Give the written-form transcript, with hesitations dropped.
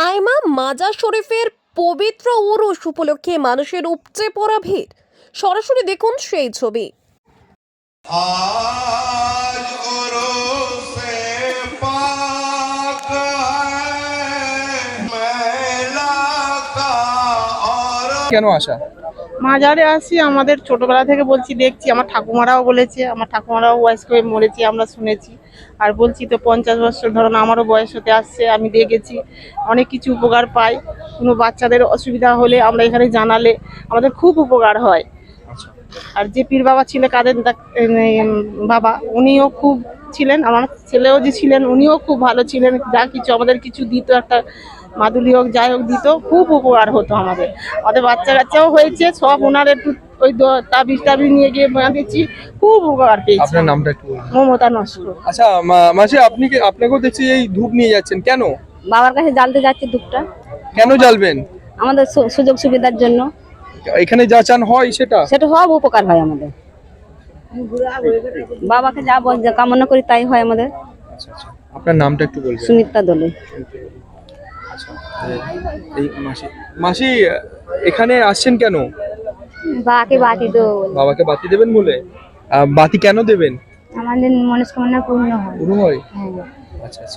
আইমা মাজার শরীফের পবিত্র উরুস উপলক্ষে মানুষের উপচে পড়া ভিড়। সরাসরি দেখুন সেই ছবি। आज उरूस-ए पाक है मेला का और কেন আসা? মাজারে আসি, আমাদের ছোটবেলা থেকে বলছি, দেখছি, আমার ঠাকুমারাও বলেছে, আমার ঠাকুমারাও বয়স্ক হয়ে মরেছে, আমরা শুনেছি। আর বলছি তো 50 বছর ধরুন আমারও বয়স হতে আসছে, আমি দেখেছি অনেক কিছু উপকার পাই। কোনো বাচ্চাদের অসুবিধা হলে আমরা এখানে জানালে আমাদের খুব উপকার হয়। আর যে পীর বাবা ছিলেন কাদের বাবা, উনিও খুব ছিলেন, আমার ছেলেও যে ছিলেন উনিও খুব ভালো ছিলেন। যা কিছু আমাদের কিছু দিত, একটা মাদুলি হোক যাই হোক দিত, খুব উপকার হতো আমাদের। আমাদের বাচ্চা কাচ্চাও হয়েছে, সব ওনার একটু ওই তাবিজ টাবিজ নিয়ে গিয়ে বাঁধেছি, খুব উপকার পেয়েছি। আপনার নামটা একটু বলুন। মমতা নস্কর। আচ্ছা মাসি, আপনাকেও দেখছি এই ধূপ নিয়ে যাচ্ছেন কেন? বাবার কাছে জ্বালতে যাচ্ছি ধূপটা, কেন জ্বালবেন? আমাদের সুযোগ সুবিধার জন্য। এখানে যা চান হয় সেটা? সেটা সব উপকার হয় আমাদের। বাবাকে যা কামনা করি তাই হয় আমাদের। আচ্ছা আচ্ছা, আপনার নামটা একটু বলবেন। সুমিত্রা দলে। আচ্ছা, এই মাসি এখানে আসছেন কেন? বাবাকে বাতি দেবো বলে। বাবাকে বাতি দেবেন বলে? বাতি কেন দেবেন? আমাদের মনস্কামনা পূর্ণ হয়। পুরো হয়? হ্যাঁ। আচ্ছা আচ্ছা।